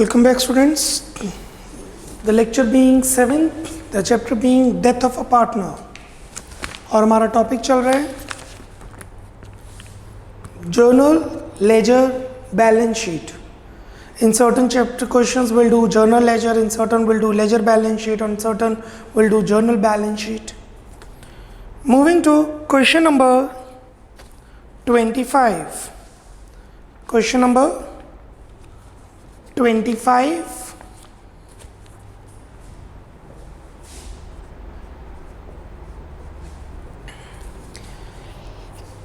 Welcome back, students. The lecture being 7th, the chapter being death of a partner. और हमारा topic चल रहा है journal, ledger, balance sheet. In certain chapter questions we'll do journal ledger, in certain we'll do ledger balance sheet, on certain we'll do journal balance sheet. Moving to question number 25. Question number 25.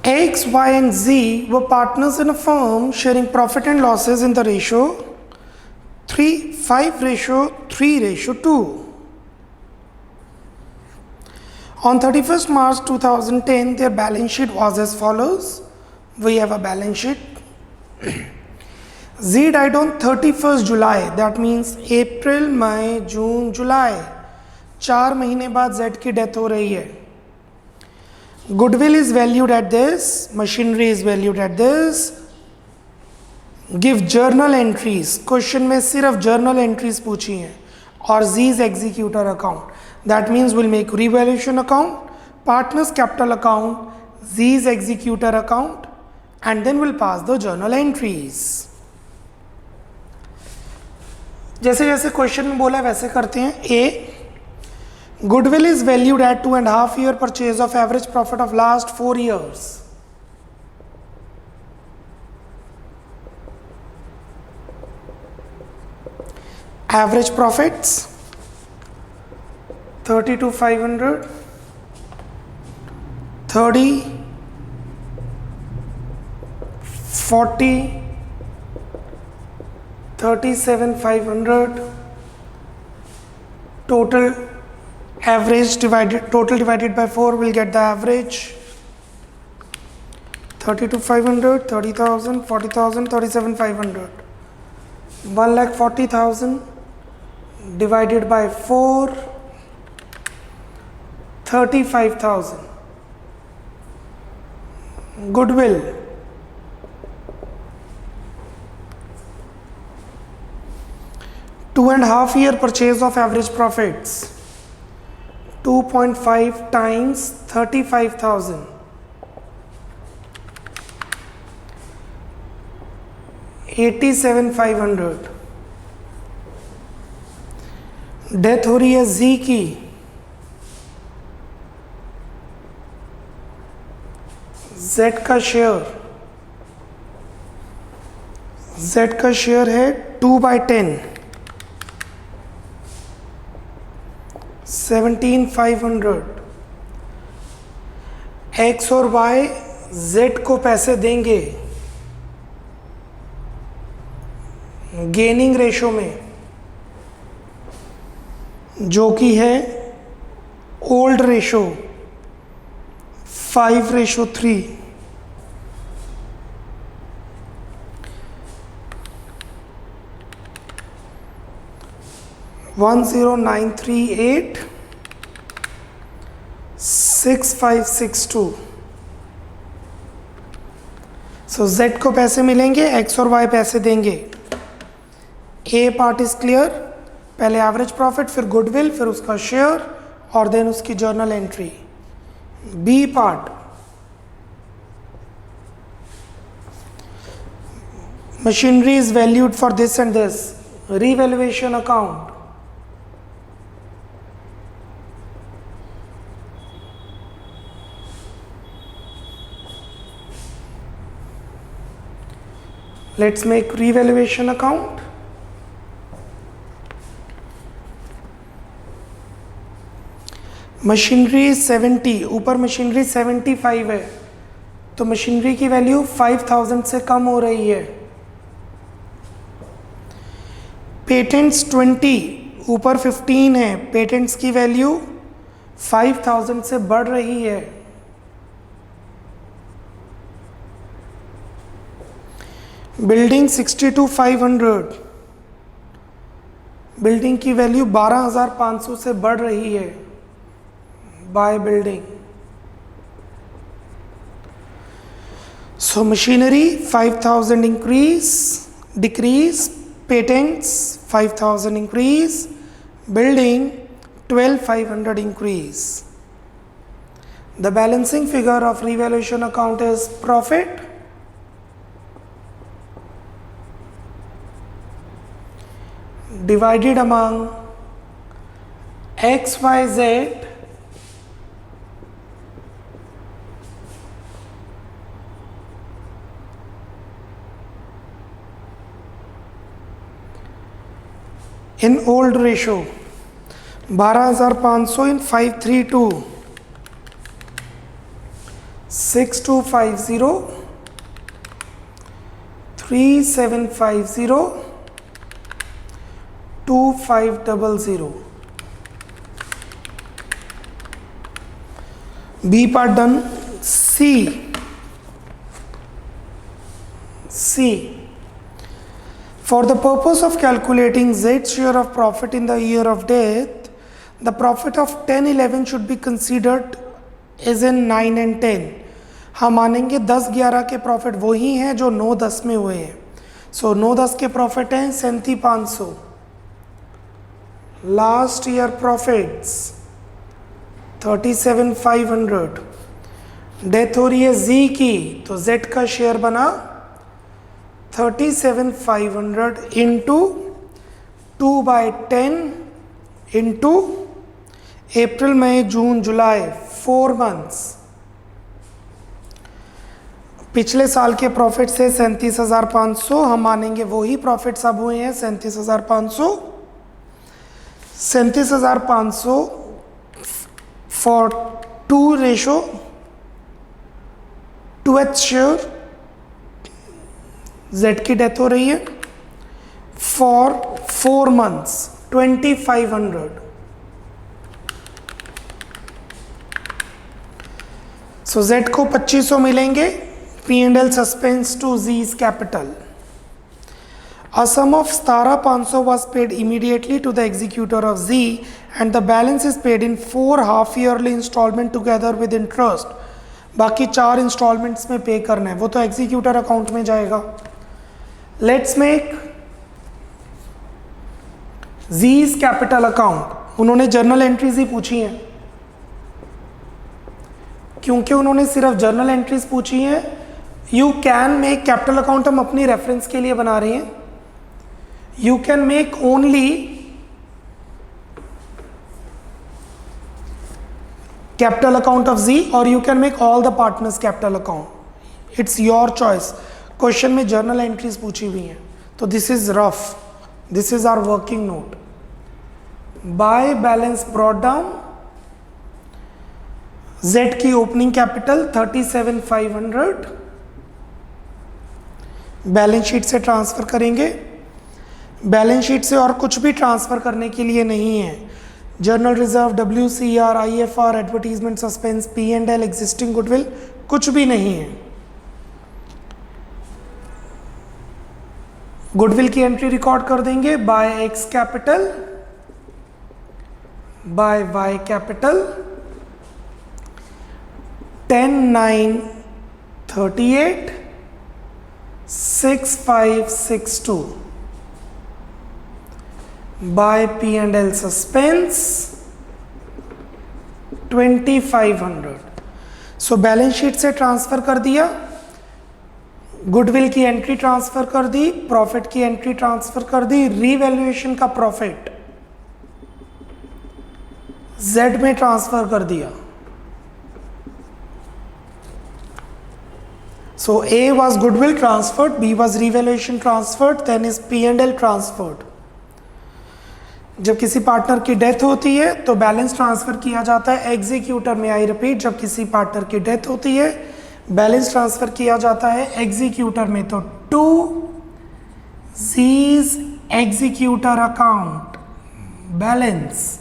X, Y and Z were partners in a firm sharing profit and losses in the ratio 5:3:2. On 31st March 2010, their balance sheet was as follows. We have a balance sheet. Z died on 31st July. That means April, May, June, July. 4 महीने बाद Z की death हो रही है. Goodwill is valued at this. Machinery is valued at this. Give journal entries. Question में सिर्फ journal entries पूछी हैं और Z's executor account. That means we'll make revaluation account, partners capital account, Z's executor account, and then we'll pass the journal entries. जैसे जैसे question में बोला वैसे करते हैं. A, goodwill is valued at 2.5 year purchase of average profit of last 4 years. Average profits 32,500, 30, 40, 37,500. Total divided by 4 will get the average. 32,500, 30,000, 40,000, 37,500. 1,40,000 divided by 4, 35,000. Goodwill 2.5 year purchase of average profits. 2.5 times 35,000. 87,500. Death हो रही है Z की. Z का share है 2/10. 17,500. X और Y Z को पैसे देंगे गेनिंग रेशो में, जो कि है ओल्ड रेशो 5:3. $10,938 6562. सो Z को पैसे मिलेंगे, X और Y पैसे देंगे. A part is clear. पहले एवरेज प्रॉफिट, फिर गुडविल, फिर उसका शेयर और देन उसकी journal entry. B part, machinery is valued for this and this. Revaluation account. Let's make revaluation account. Machinery 70, ऊपर मशीनरी 75 है, तो मशीनरी की वैल्यू 5,000 से कम हो रही है. पेटेंट्स 20, ऊपर 15 है, पेटेंट्स की वैल्यू 5,000 से बढ़ रही है. बिल्डिंग 62,500, बिल्डिंग की वैल्यू 12,500 से बढ़ रही है. By building. So machinery 5,000 increase, decrease, patents 5000 increase, building 12500 increase. The balancing figure of revaluation account is profit divided among XYZ in old ratio 12500 in 532 6250 3750 2500. B part done. C. For the purpose of calculating Z's share of profit in the year of death, the profit of 10-11 should be considered as in 9 and 10. हम मानेंगे 10-11 के profit वही हैं जो 9-10 में हुए हैं. सो 9-10 के प्रॉफिट हैं 37,500. Last year profits 37,500. डेथ हो रही है जी की, तो जेड का शेयर बना 37,500 इंटू 2/10 इंटू अप्रैल मई जून जुलाई 4 मंथ्स. पिछले साल के प्रॉफिट से 37,500 हम मानेंगे वही प्रॉफिट्स अब हुए हैं 37,500. 37,500 for 2 ratio 2th share. Z की डेथ हो रही है फॉर 4 मंथ्स 2,500. सो जेड को 2500 मिलेंगे. P&L suspense to Z's capital. A sum of 17,500 was paid immediately to the executor of Z and the balance is paid in 4 half-yearly installment together with interest. बाकी 4 installments में पे करना है, वो तो executor account में जाएगा. Let's make Z's capital account. उन्होंने जर्नल एंट्रीज ही पूछी हैं. क्योंकि उन्होंने सिर्फ जर्नल एंट्रीज पूछी हैं, you can make capital account, हम अपनी रेफरेंस के लिए बना रहे हैं. You can make only capital account of G और you can make all the partners capital account. It's your choice. Question में जर्नल एंट्रीज पूछी हुई हैं, तो this is rough. This is our working note. Bye balance brought down. Z की opening capital 37,500 balance sheet से transfer करेंगे. Balance sheet से और कुछ भी ट्रांसफर करने के लिए नहीं है. Journal reserve, WCR, IFR, advertisement suspense, P&L, existing goodwill, कुछ भी नहीं है. गुडविल की एंट्री रिकॉर्ड कर देंगे by X capital by Y capital 10,938 6,562 by P&L suspense 2,500. So balance sheet से ट्रांसफर कर दिया, गुडविल की एंट्री ट्रांसफर कर दी, प्रॉफिट की एंट्री ट्रांसफर कर दी, रीवैल्यूएशन का प्रॉफिट जेड में ट्रांसफर कर दिया. So A was goodwill transferred, B was revaluation transferred, then is P&L transferred. जब किसी पार्टनर की डेथ होती है तो बैलेंस ट्रांसफर किया जाता है एग्जीक्यूटर में. आई रिपीट, जब किसी पार्टनर की डेथ होती है बैलेंस ट्रांसफर किया जाता है एग्जीक्यूटर में. तो to Z's executor account balance.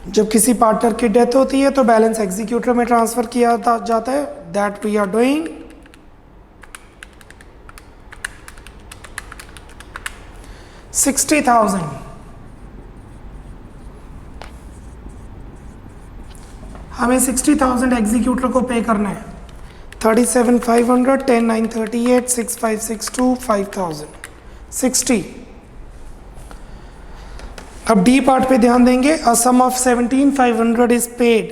जब किसी पार्टनर की डेथ होती है तो बैलेंस एग्जीक्यूटर में ट्रांसफर किया जाता है. That we are doing. $60,000 हमें 60,000 एग्जीक्यूटर को पे करना है. 37,500, 10,938, 6,562, 5,000, 60. अब डी पार्ट पे ध्यान देंगे. A sum of 17,500 is paid.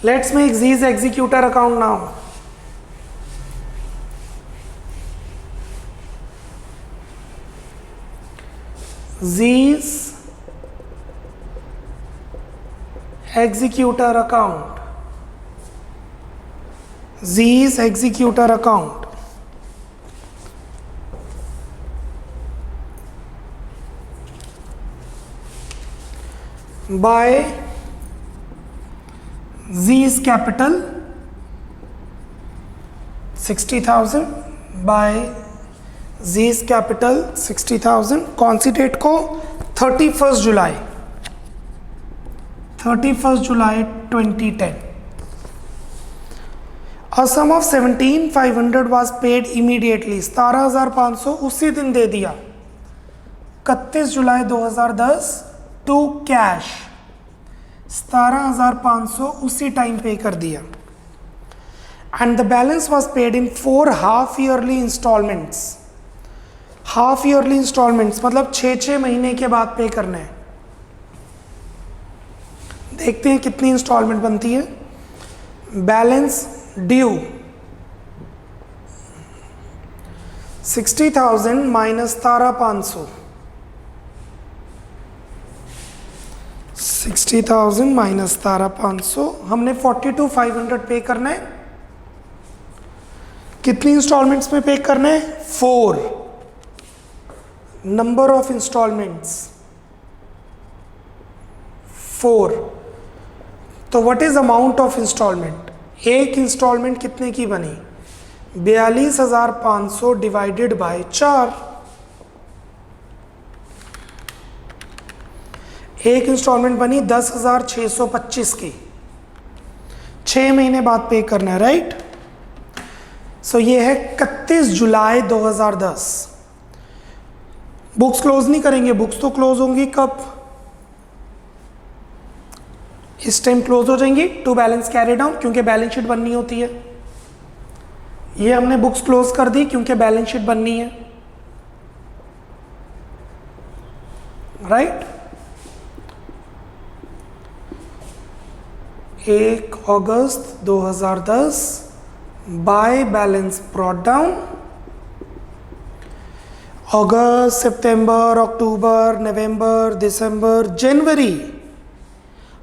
Let's make Z's executor account now. Z's executor account. Z's executor account. By Z's capital 60,000. By Z's capital 60,000. कौन सी डेट को? 31 जुलाई 2010. A sum of 17,500 was paid immediately. 17,500 उसी दिन दे दिया 31 जुलाई 2010 to cash. 17,500 उसी time pay कर दिया. And the balance was paid in 4 half yearly instalments. Half yearly instalments मतलब 6 महीने के बाद पे करना है. देखते हैं कितनी इंस्टॉलमेंट बनती है. Balance due 60,000 minus 17,500. 60,000 माइनस 17,500. हमने 42,500 पे करना है. कितनी इंस्टॉलमेंट्स में पे करना है? 4. Number of instalments 4. तो what is amount of instalment? एक इंस्टॉलमेंट कितने की बनी? 42,500 डिवाइडेड बाय 4. एक इंस्टॉलमेंट बनी 10,625 की. 6 महीने बाद पे करना है, राइट? सो ये है 31 जुलाई 2010. बुक्स क्लोज नहीं करेंगे. बुक्स तो क्लोज होंगी कब? इस टाइम क्लोज हो जाएंगी टू बैलेंस कैरी डाउन, क्योंकि बैलेंस शीट बननी होती है. ये हमने बुक्स क्लोज कर दी क्योंकि बैलेंस शीट बननी है, राइट? 1 अगस्त 2010 बाय बैलेंस ब्रॉट डाउन. अगस्त, सितंबर, अक्टूबर, नवंबर, दिसंबर, जनवरी.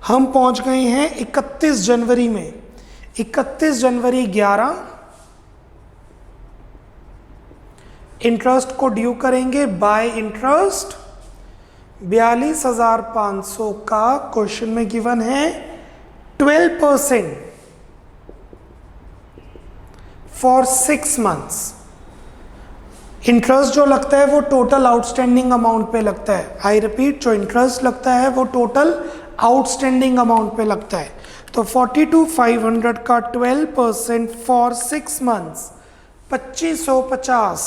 हम पहुंच गए हैं 31 जनवरी में. 31 जनवरी 11. इंटरेस्ट को ड्यू करेंगे बाय इंटरेस्ट 42,500 का. क्वेश्चन में गिवन है 12% फॉर 6 मंथ्स. इंटरेस्ट जो लगता है वो टोटल आउटस्टैंडिंग अमाउंट पे लगता है. आई रिपीट, जो इंटरेस्ट लगता है वो टोटल आउटस्टैंडिंग अमाउंट पे लगता है. तो 42,500 का 12% फॉर 6 मंथ्स 2,550.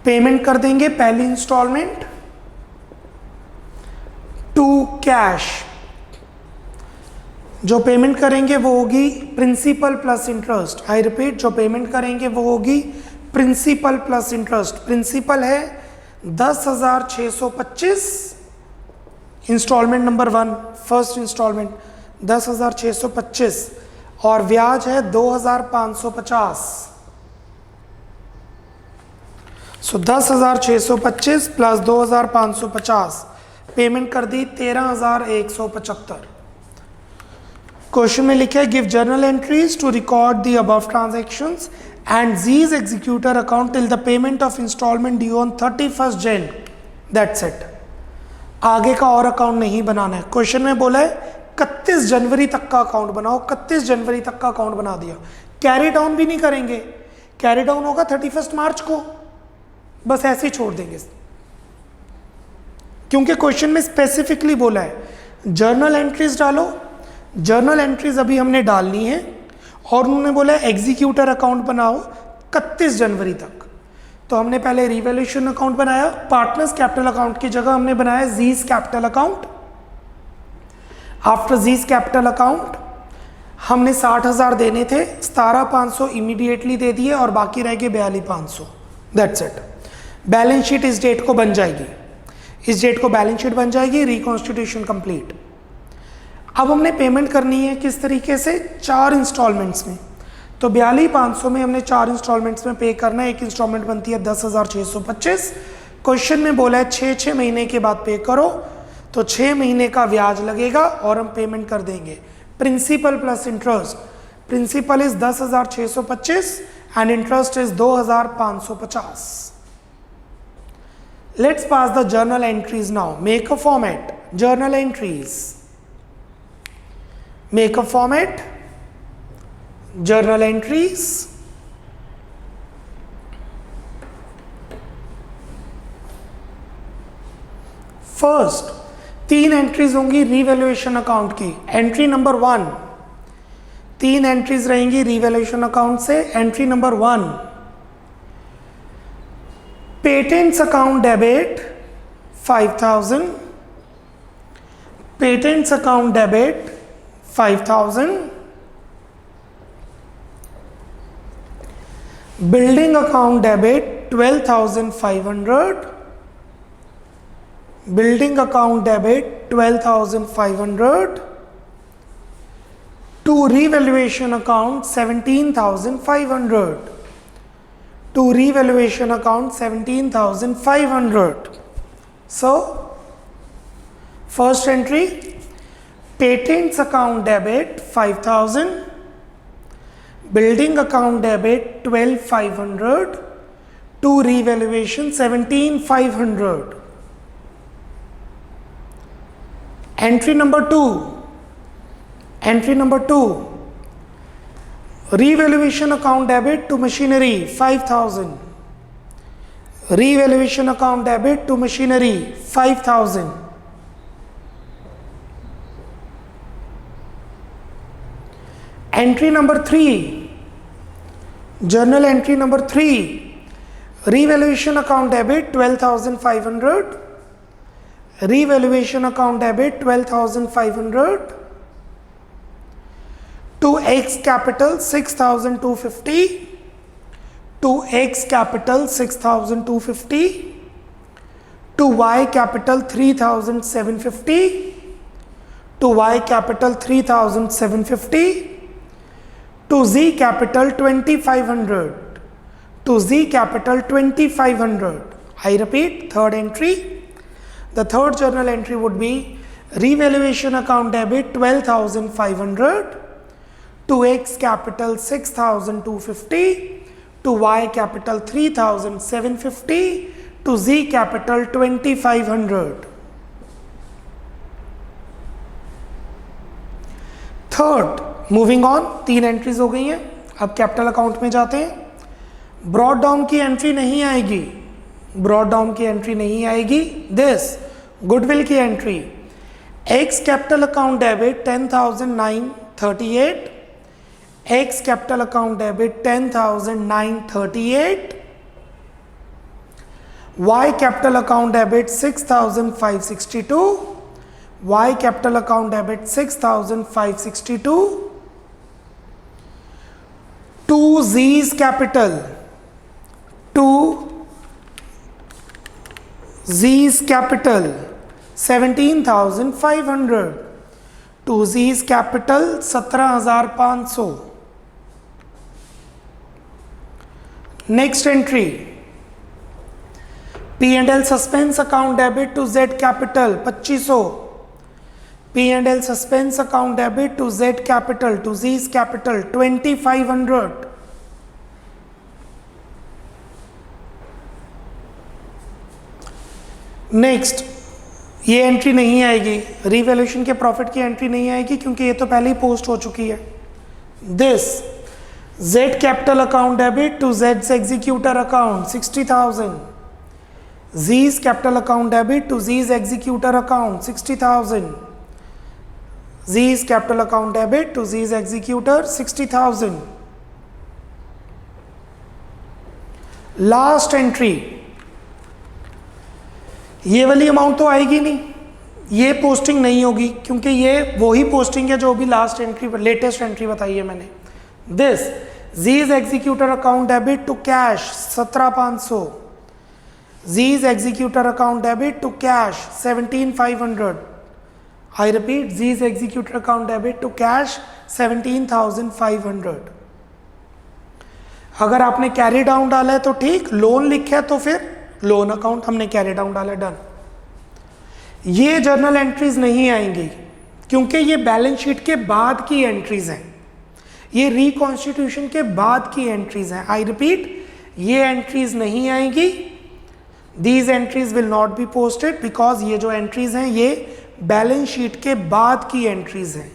पेमेंट कर देंगे पहली इंस्टॉलमेंट टू कैश. जो पेमेंट करेंगे वो होगी principal plus interest. I repeat, जो पेमेंट करेंगे वो होगी प्रिंसिपल प्लस इंटरेस्ट. प्रिंसिपल है 10,625. इंस्टॉलमेंट नंबर 1 फर्स्ट इंस्टॉलमेंट 10,625 और ब्याज है 2,550. सो 10,625 प्लस 2,550 पेमेंट कर दी 13,175. क्वेश्चन में लिखा है give journal entries to record the above transactions and Z's executor account till the payment of installment due on 31st Jan. That's it. आगे का और अकाउंट नहीं बनाना है. क्वेश्चन में बोला है 31 जनवरी तक का अकाउंट बनाओ. 31 जनवरी तक का अकाउंट बना दिया. कैरी डाउन भी नहीं करेंगे. कैरी डाउन होगा 31 मार्च को. बस ऐसे ही छोड़ देंगे क्योंकि क्वेश्चन में स्पेसिफिकली बोला है जर्नल एंट्रीज डालो. जर्नल एंट्रीज अभी हमने डालनी है और उन्होंने बोला एग्जीक्यूटर अकाउंट बनाओ 31 जनवरी तक. तो हमने पहले रिवैल्यूएशन अकाउंट बनाया, पार्टनर्स कैपिटल अकाउंट की जगह हमने बनाया G's capital account. After G's capital account हमने 60,000 देने थे, 17,500 इमीडिएटली दे दिए और बाकी रह गए 42,500। That's it. बैलेंस शीट इस डेट को बन जाएगी, इस डेट को बैलेंस शीट बन जाएगी, रिकॉन्स्टिट्यूशन कंप्लीट। अब हमने पेमेंट करनी है किस तरीके से, 4 इंस्टॉलमेंट्स में। तो 42,500 में हमने 4 इंस्टॉलमेंट्स में पे करना है। एक इंस्टॉलमेंट बनती है 10,625। क्वेश्चन में बोला है 6 महीने के बाद पे करो, तो 6 महीने का ब्याज लगेगा और हम पेमेंट कर देंगे principal plus interest. Principal is 10,625 and interest is 2,550। Let's pass the journal entries now. Make a format, journal entries, make a format, journal entries, first 3 entries होंगी रिवैल्यूएशन अकाउंट की। एंट्री नंबर 1, 3 एंट्रीज रहेंगी revaluation account से। Entry number 1, patents account debit 5,000, patents account debit 5,000, building account debit 12,500, building account debit 12,500, to revaluation account 17,500, to revaluation account 17,500. So first entry, patents account debit 5,000, building account debit 12,500, to revaluation 17,500. Entry number 2, revaluation account debit to machinery 5,000, revaluation account debit to machinery 5,000. Entry number 3, journal entry number 3, revaluation account debit 12,500, revaluation account debit 12,500, to X capital 6,250, to X capital 6,250, to Y capital 3,750, to Y capital 3,750, to Z capital 2,500, to Z capital 2,500. I repeat, third entry. The third journal entry would be revaluation account debit 12,500, to X capital 6,250, to Y capital 3,750, to Z capital 2,500. Third, moving on, 3 entries हो गई हैं। अब capital account में जाते हैं। Brought down की entry नहीं आएगी, ब्रॉड डाउन की एंट्री नहीं आएगी। दिस गुडविल की entry, X capital account debit 10,938, X capital account debit 10,938, Y capital account debit 6,562, Y capital account debit 6,562, to Z's capital, to Z's capital 17,500, to Z's capital 17,500. Next entry, P&L suspense account debit to Z capital 2,500, P&L suspense account debit to Z capital, to Z's capital 2,500. Next, ये entry नहीं आएगी, revaluation के profit की entry नहीं आएगी क्योंकि ये तो पहले ही पोस्ट हो चुकी है। This Z capital account debit to Z's executor account 60,000, Z's capital account debit to Z's executor account 60,000, Z's capital account debit to Z's executor 60,000. Last entry, ये वाली अमाउंट तो आएगी नहीं, ये पोस्टिंग नहीं होगी क्योंकि ये वही पोस्टिंग है जो भी लास्ट एंट्री लेटेस्ट एंट्री बताई है मैंने. This Z's executor account debit to cash 17,500. Z's executor account debit to cash 17,500. I repeat, Z's executor account debit to cash 17,500. अगर आपने कैरी डाउन डाला है तो ठीक, लोन लिखा है तो फिर लोन अकाउंट, हमने कैरी डाउन डाला, डन. ये जर्नल एंट्रीज नहीं आएंगी क्योंकि ये बैलेंस शीट के बाद की एंट्रीज हैं, ये रिकॉन्स्टिट्यूशन के बाद की एंट्रीज हैं. आई रिपीट, ये एंट्रीज नहीं आएंगी. These entries will not be posted because ये जो एंट्रीज हैं ये बैलेंस शीट के बाद की एंट्रीज हैं.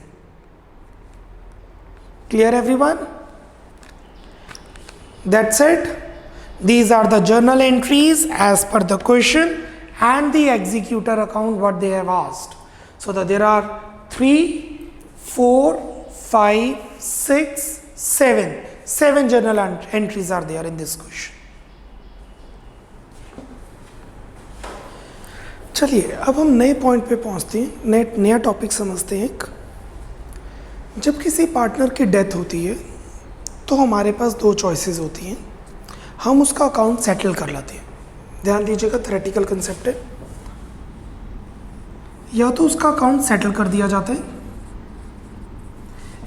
Clear everyone? That's it. These are the journal entries as per the question and the executor account what they have asked. So that there are 3, 4, 5, 6, 7 journal entries are there in this question. चलिए अब हम नए point पे पहुंचते हैं, नया topic समझते हैं. जब किसी पार्टनर की डेथ होती है तो हमारे पास 2 चॉइसेस होती हैं. हम उसका अकाउंट सेटल कर लेते हैं. ध्यान दीजिएगा, थ्योरेटिकल कंसेप्ट है. या तो उसका अकाउंट सेटल कर दिया जाता है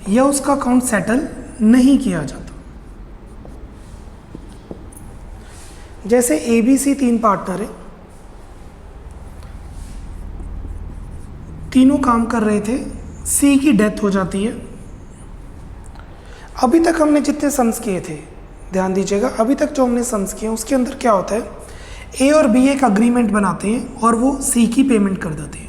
या उसका अकाउंट सेटल नहीं किया जाता. जैसे ABC 3 पार्टनर है, तीनों काम कर रहे थे, C की डेथ हो जाती है. अभी तक हमने जितने सम्स किए थे, ध्यान दीजिएगा, अभी तक जो हमने सम्स किए उसके अंदर क्या होता है, A और B एक अग्रीमेंट बनाते हैं और वो C की पेमेंट कर देते हैं.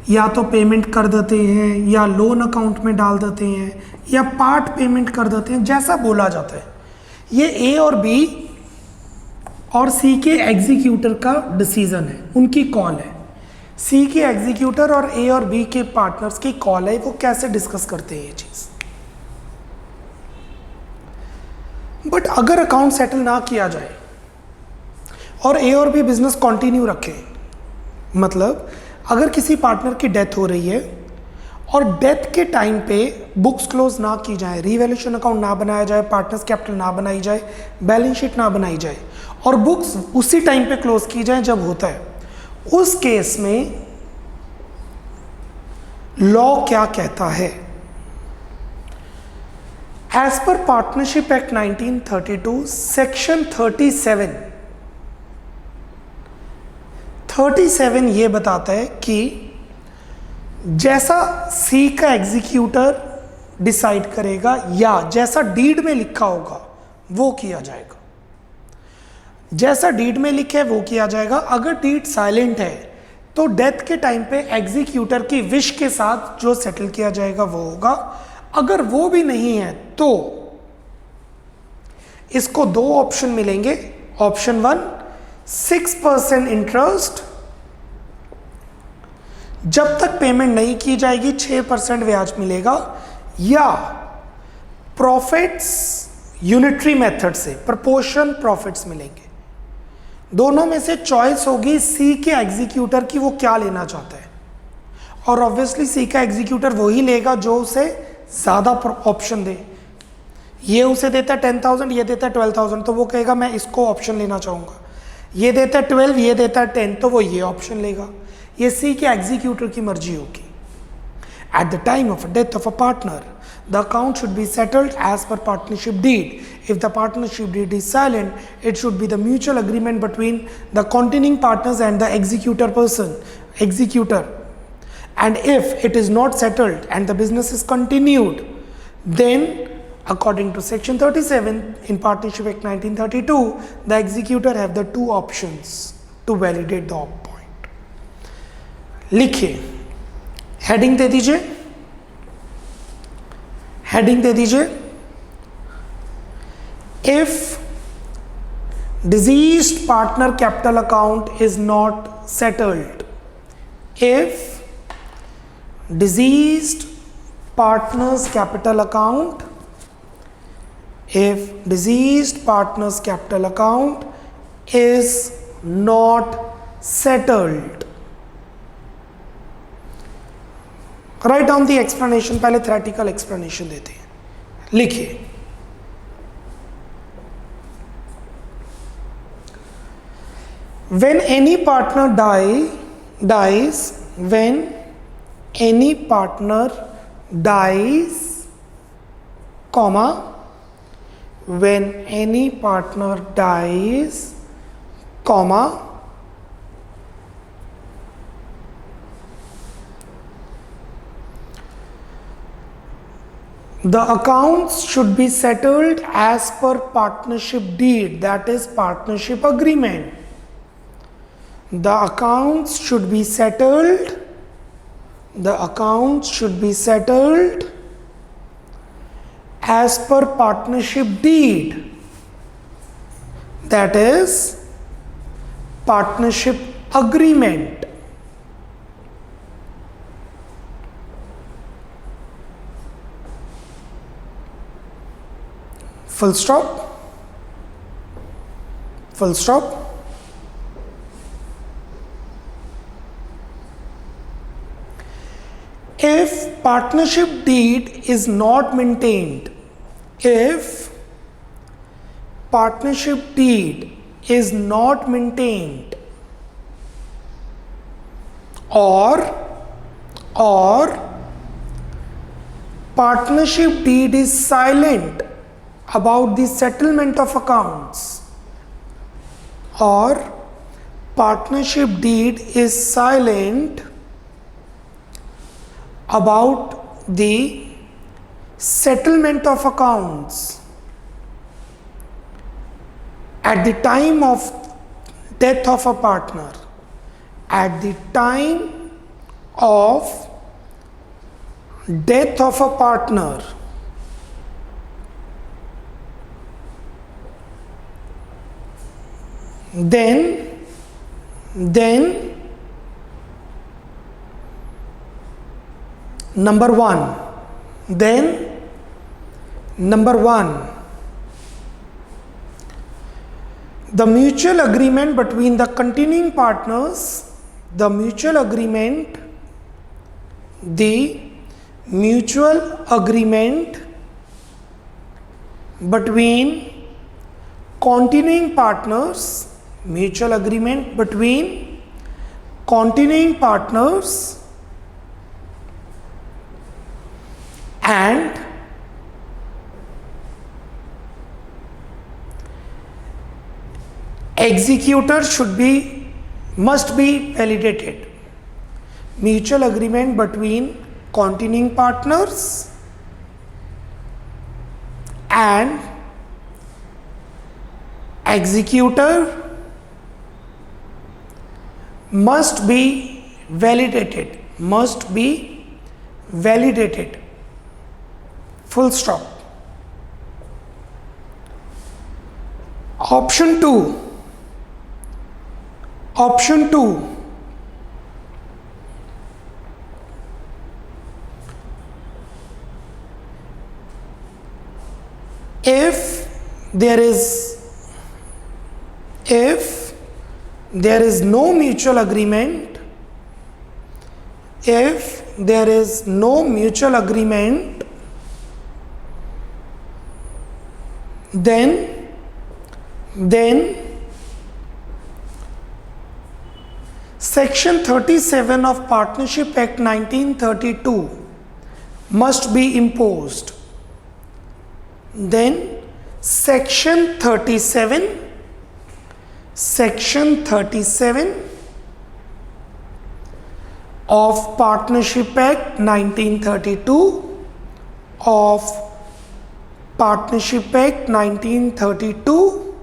या तो पेमेंट कर देते हैं या लोन अकाउंट में डाल देते हैं या पार्ट पेमेंट कर देते हैं, जैसा बोला जाता है. ये A और B और C के एग्जीक्यूटर का डिसीजन है, उनकी कॉल है. C के एग्जीक्यूटर और A और B के पार्टनर्स की कॉल है, वो कैसे डिस्कस करते हैं ये चीज़. बट अगर अकाउंट सेटल ना किया जाए और A और B बिजनेस कंटिन्यू रखें, मतलब अगर किसी पार्टनर की डेथ हो रही है और डेथ के टाइम पे बुक्स क्लोज ना की जाए, रीवैल्यूएशन अकाउंट ना बनाया जाए, पार्टनर्स कैपिटल ना बनाई जाए, बैलेंस शीट ना बनाई जाए और बुक्स उसी टाइम पे क्लोज की जाए जब होता है, उस केस में लॉ क्या कहता है. As per partnership Act 1932 section 37 ये बताता है कि जैसा C का एग्जीक्यूटर डिसाइड करेगा या जैसा डीड में लिखा होगा वो किया जाएगा. जैसा डीड में लिखा है वो किया जाएगा. अगर डीड साइलेंट है तो डेथ के टाइम पे एग्जीक्यूटर की विश के साथ जो सेटल किया जाएगा वो होगा. अगर वो भी नहीं है तो इसको 2 ऑप्शन मिलेंगे. ऑप्शन 1, 6% इंटरेस्ट, जब तक पेमेंट नहीं की जाएगी 6% ब्याज मिलेगा, या प्रॉफिट्स यूनिटरी मेथड से प्रोपोर्शन प्रॉफिट्स मिलेंगे. दोनों में से चॉइस होगी C के एग्जीक्यूटर की, वो क्या लेना चाहता है. और ऑब्वियसली C का एग्जीक्यूटर वही लेगा जो उसे ज़्यादा ऑप्शन दे. ये उसे देता है 10,000, ये देता है 12,000, तो वो कहेगा मैं इसको ऑप्शन लेना चाहूँगा. ये देता है 12, ये देता है 10, तो वो ये ऑप्शन लेगा. ये C के एग्जीक्यूटर की मर्जी होगी. At the time of death of a partner the account should be settled as per partnership deed. If the partnership deed is silent, it should be the mutual agreement between the containing partners and the executor. And if it is not settled and the business is continued, then according to section 37 in Partnership Act 1932, the executor have the 2 options to validate the point. लिखिए, heading दे दीजिए, heading दे दीजिए. If diseased partner capital account is not settled, if diseased partners capital account if deceased partner's capital account is not settled. Write down the explanation. पहले theoretical explanation देते हैं. लिखिए. When any partner dies, when any partner dies, comma, when any partner dies, comma, the accounts should be settled as per partnership deed, that is partnership agreement. The accounts should be settled. The accounts should be settled as per partnership deed, that is partnership agreement. Full stop. Full stop. If partnership deed is not maintained, if partnership deed is not maintained, or partnership deed is silent about the settlement of accounts, or partnership deed is silent about the settlement of accounts at the time of death of a partner, at the time of death of a partner, then number one, the mutual agreement between the continuing partners, the mutual agreement between continuing partners, mutual agreement between continuing partners and executor must be validated. Mutual agreement between continuing partners and executor must be validated. Full stop. Option 2. If there is no mutual agreement, then Section 37 of Partnership Act 1932 must be imposed. Then Section 37 of Partnership Act 1932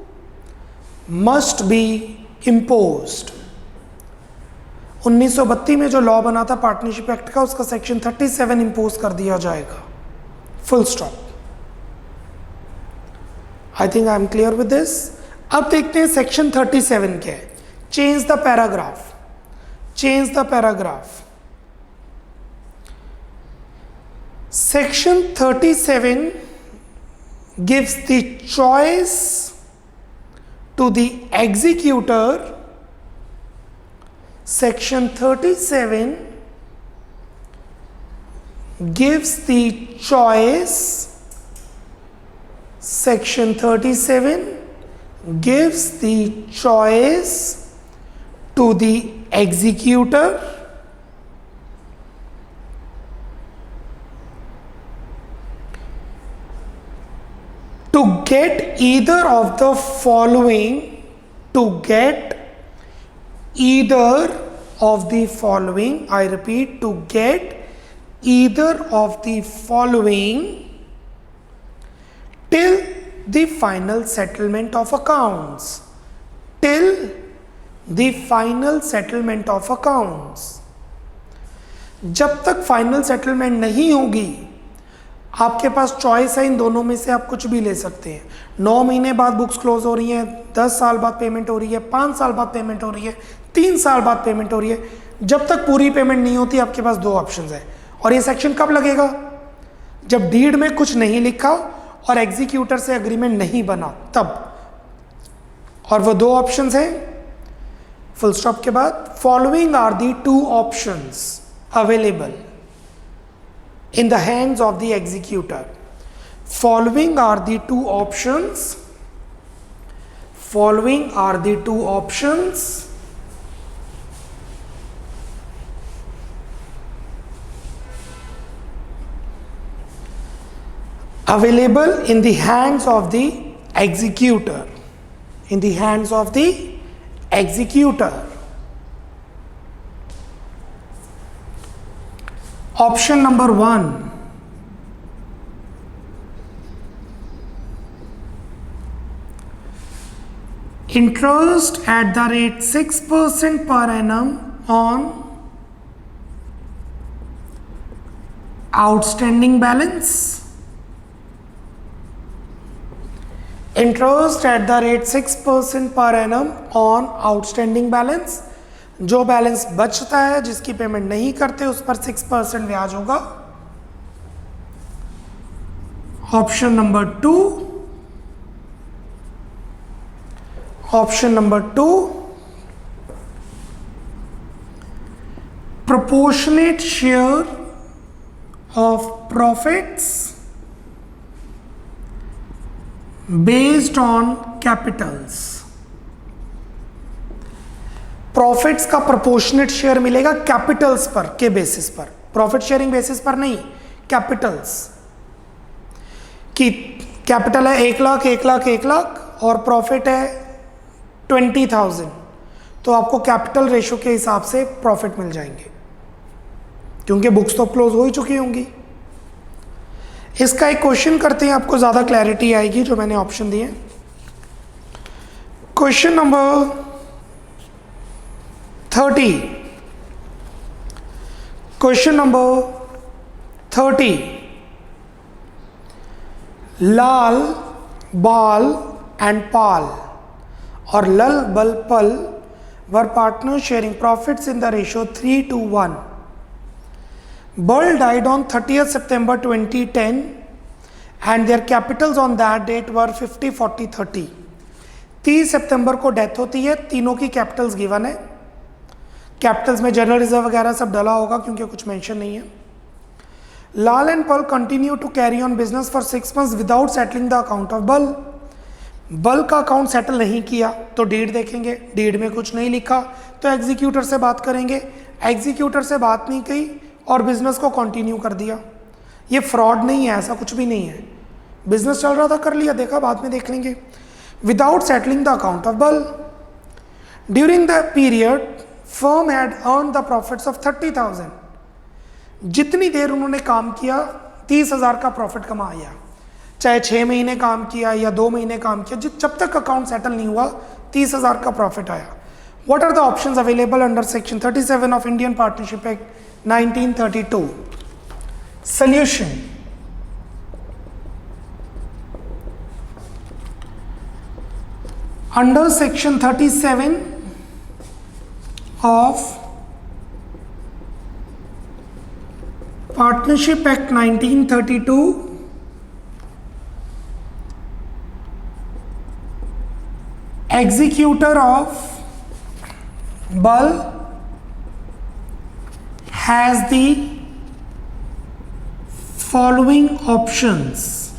must be imposed. 1932 में जो law बना था partnership act का, उसका section 37 impose कर दिया जाएगा. Full stop. I think I am clear with this. अब देखते हैं सेक्शन 37 क्या है. Change the paragraph. Section 37 gives the choice to the executor. Section 37 gives the choice. Section 37 gives the choice to the executor to get either of the following, to get either of the following, I repeat, to get either of the following till the final settlement of accounts. Till the final settlement of accounts. जब तक final settlement नहीं होगी आपके पास choice है, इन दोनों में से आप कुछ भी ले सकते हैं। 9 महीने बाद बुक्स क्लोज हो रही हैं, 10 साल बाद पेमेंट हो रही है, 5 साल बाद पेमेंट हो रही है, 3 साल बाद पेमेंट हो रही है। जब तक पूरी पेमेंट नहीं होती आपके पास 2 ऑप्शन है। और ये सेक्शन कब लगेगा? जब डीड में कुछ नहीं लिखा और एग्जीक्यूटर से एग्रीमेंट नहीं बना तब। और वो 2 ऑप्शन हैं, फुल स्टॉप के बाद, following are the 2 options available in the hands of the executor. Following are the 2 options. Following are the 2 options available in the hands of the executor. In the hands of the executor. Option number 1, interest at the rate 6% per annum on outstanding balance. Interest at the rate 6% per annum on outstanding balance. जो balance बचता है, जिसकी payment नहीं करते, उस पर 6% ब्याज होगा। Option number 2, option number 2, proportionate share of profits based on Capitals. Profits का प्रोपोर्शनेट शेयर मिलेगा कैपिटल्स पर के बेसिस पर, प्रॉफिट शेयरिंग बेसिस पर नहीं, कैपिटल्स की। कैपिटल है 1 लाख 1 लाख 1 लाख और प्रॉफिट है 20,000, तो आपको कैपिटल रेशो के हिसाब से प्रॉफिट मिल जाएंगे, क्योंकि बुक्स तो क्लोज हो ही चुकी होंगी। इसका एक क्वेश्चन करते हैं, आपको ज़्यादा क्लैरिटी आएगी जो मैंने ऑप्शन दिए। Question number 30. Question number 30. Lal, Bal and Pal or Lal, Bal, Pal were partners sharing profits in the ratio 3:1. Bal died on 30th September 2010 and their capitals on that date were 50, 40, 30. 30 सितंबर को death होती है, तीनों की capitals given है। Capitals में general reserve वगैरह सब डला होगा क्योंकि कुछ मेंशन नहीं है। Lal and Pal continue to carry on business for 6 months without settling the account of Bal. Bal का अकाउंट सेटल नहीं किया तो डीड देखेंगे, डीड में कुछ नहीं लिखा तो एग्जीक्यूटर से बात करेंगे, एग्जीक्यूटर से बात नहीं की और बिजनेस को कंटिन्यू कर दिया। ये फ्रॉड नहीं है, ऐसा कुछ भी नहीं है, बिजनेस चल रहा था कर लिया, देखा बाद में देख लेंगे। Without settling the account of Bal during the period firm had earned the profits of 30,000। जितनी देर उन्होंने काम किया 30,000 का प्रॉफिट कमाया, चाहे 6 महीने काम किया या 2 महीने काम किया, जब तक अकाउंट सेटल नहीं हुआ 30,000 का प्रॉफिट आया। What are the options available under section 37 of Indian Partnership Act 1932? Solution: under section 37 of Partnership Act 1932, executor of bull has the following options,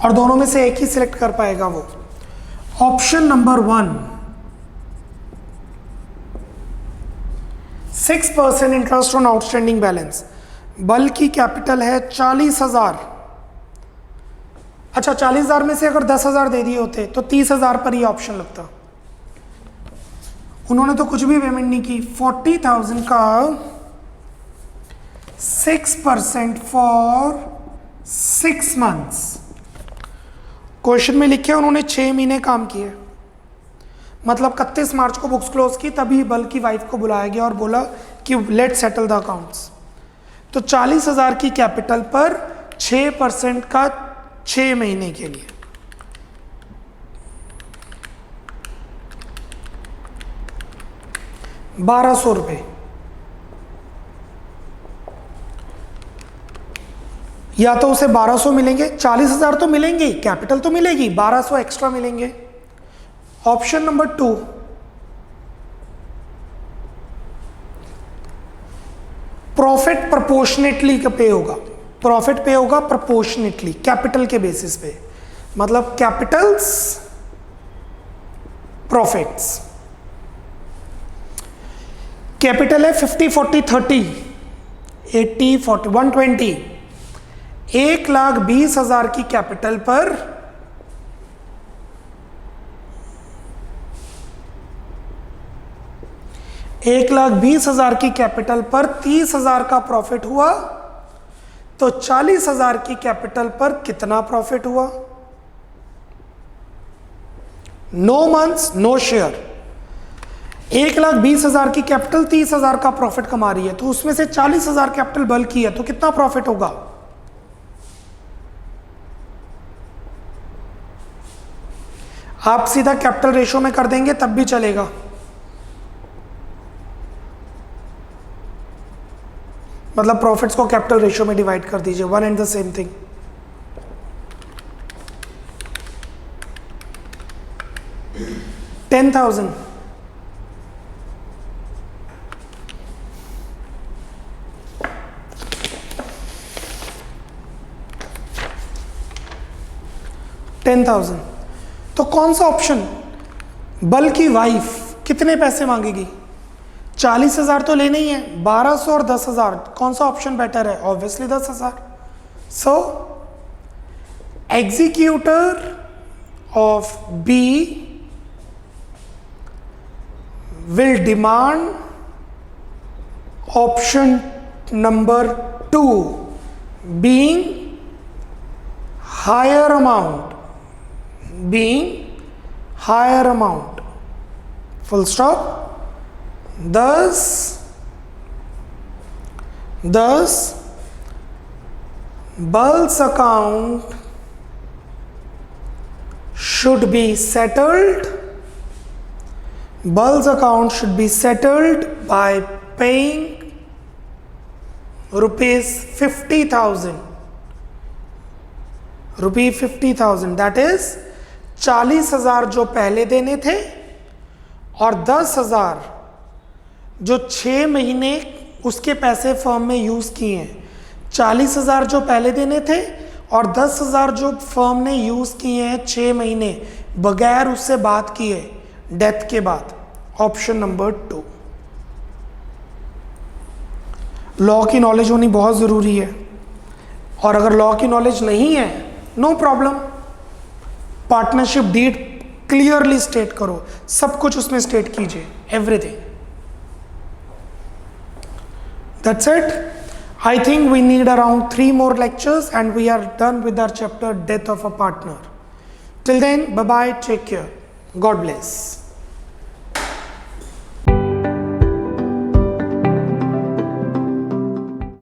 और दोनों में से एक ही सिलेक्ट कर पाएगा वो। Option number 1, 6% interest on outstanding balance. बल की कैपिटल है 40,000। अच्छा, 40,000 में से अगर 10,000 दे दिए होते तो 30,000 पर ही ऑप्शन लगता। उन्होंने तो कुछ भी पेमेंट नहीं की। 40,000 का 6% फॉर 6 मंथ्स। क्वेश्चन में लिखे उन्होंने 6 महीने काम किए, मतलब 31 मार्च को बुक्स क्लोज की, तभी बल की वाइफ को बुलाया गया और बोला कि लेट सेटल द अकाउंट्स। तो 40,000 की कैपिटल पर 6% का 6 महीने के लिए, ₹1,200। या तो उसे 1,200 मिलेंगे, 40,000 तो मिलेंगे, कैपिटल तो मिलेगी, 1,200 एक्स्ट्रा मिलेंगे। ऑप्शन नंबर 2, प्रॉफिट प्रोपोर्शनेटली का पे होगा। प्रॉफिट पे होगा प्रोपोर्शनेटली, कैपिटल के बेसिस पे, मतलब कैपिटल्स प्रॉफिट्स। कैपिटल है 50, 40, 30, 80, 40, 120। 1,20,000 की कैपिटल पर 1,20,000 की कैपिटल पर 30,000 का प्रॉफिट हुआ, तो 40,000 की कैपिटल पर कितना प्रॉफिट हुआ? No months no share. 1,20,000 की कैपिटल 30,000 का प्रॉफिट कमा रही है, तो उसमें से 40,000 कैपिटल बल की है, तो कितना प्रॉफिट होगा? आप सीधा कैपिटल रेशो में कर देंगे तब भी चलेगा। मतलब प्रॉफिट्स को कैपिटल रेशो में डिवाइड कर दीजिए, one and the same thing. $10,000, $10,000। तो कौन सा ऑप्शन? बल की वाइफ कितने पैसे मांगेगी? 40,000 तो लेने ही है, 1,200 और 10,000, कौन सा ऑप्शन बेटर है? Obviously 10,000। So executor of B will demand option number 2 being higher amount, full stop। thus Bul's account should be settled by paying ₹50,000, that is 40,000 जो पहले देने थे और 10,000 जो 6 महीने उसके पैसे फर्म में यूज किए हैं। 40,000 जो पहले देने थे और 10,000 जो फर्म ने यूज किए हैं 6 महीने बगैर उससे बात किए, डेथ के बाद। Option number 2। लॉ की नॉलेज होनी बहुत ज़रूरी है, और अगर लॉ की नॉलेज नहीं है, no problem, partnership deed clearly state करो, सब कुछ उसमें स्टेट कीजिए, everything. That's it. I think we need around 3 more lectures and we are done with our chapter Death of a Partner. Till then, bye bye, take care. God bless.